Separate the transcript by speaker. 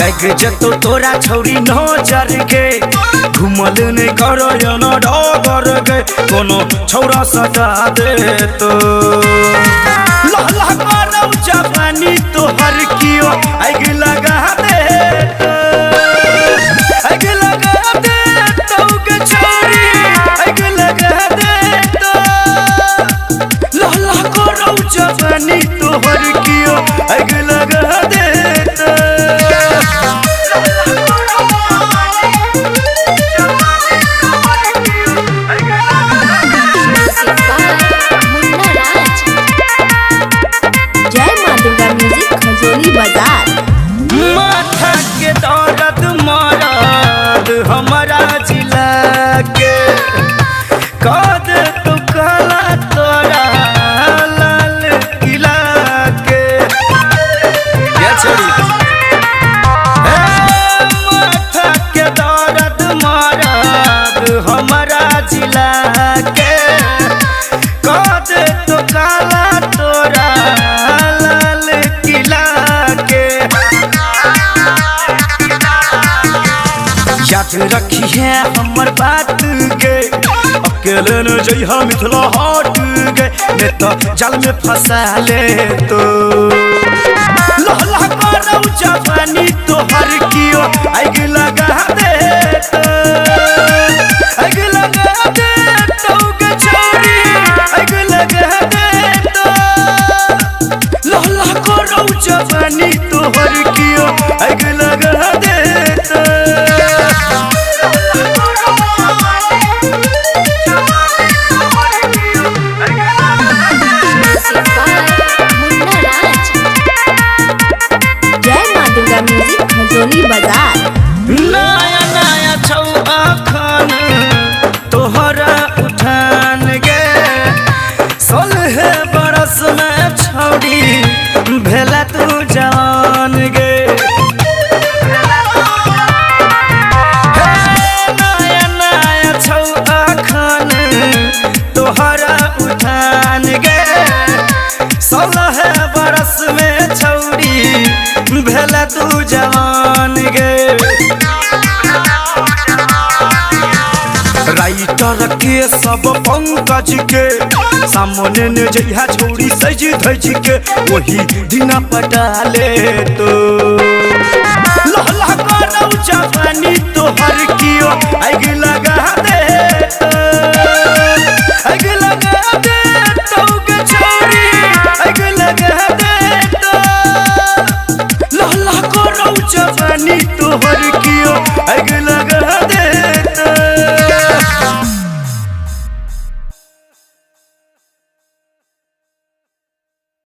Speaker 1: लग जतो तोरा छौरी नजर के घुमल नहीं करो न डगर के कोनो छौरा सटा दे तो लहला करौ जवानी तोहर कियो आग लगा दे आग लगा दे तो के छौरी आग लगा दे तो लहला करौ जवानी तोहर कियो आग लगा दे
Speaker 2: बाजार
Speaker 1: माथा के दर्द मरद हमारा जिला के कद तो काला तोरा लाल किला के माथा के दर्द मरद हमारा जिला के कद तो काला तोरा याद रखी है हमर बात गे अकेले न जइहा मिथिला हाट गे ने तो जाल में फंसा ले तो लहला करौ जवानी तोहर कियो आग लगा दे तो आग लगा दे तो के छौरी आग लगा दे तो लहला करौ जवानी तोहर कियो आग लगा दे तो
Speaker 2: बाजार
Speaker 1: नया नया छौ अखन तोहरा उठान गे 16 बरस में छौड़ी भेला तू जवान गे नया नया छौ अखन तोहरा उठान गे 16 बरस में छौड़ी भेला तू जवान गे राइटर के सब पंकज के सामने ने जइहा छौरी सज धज के वही दिना पटाले तो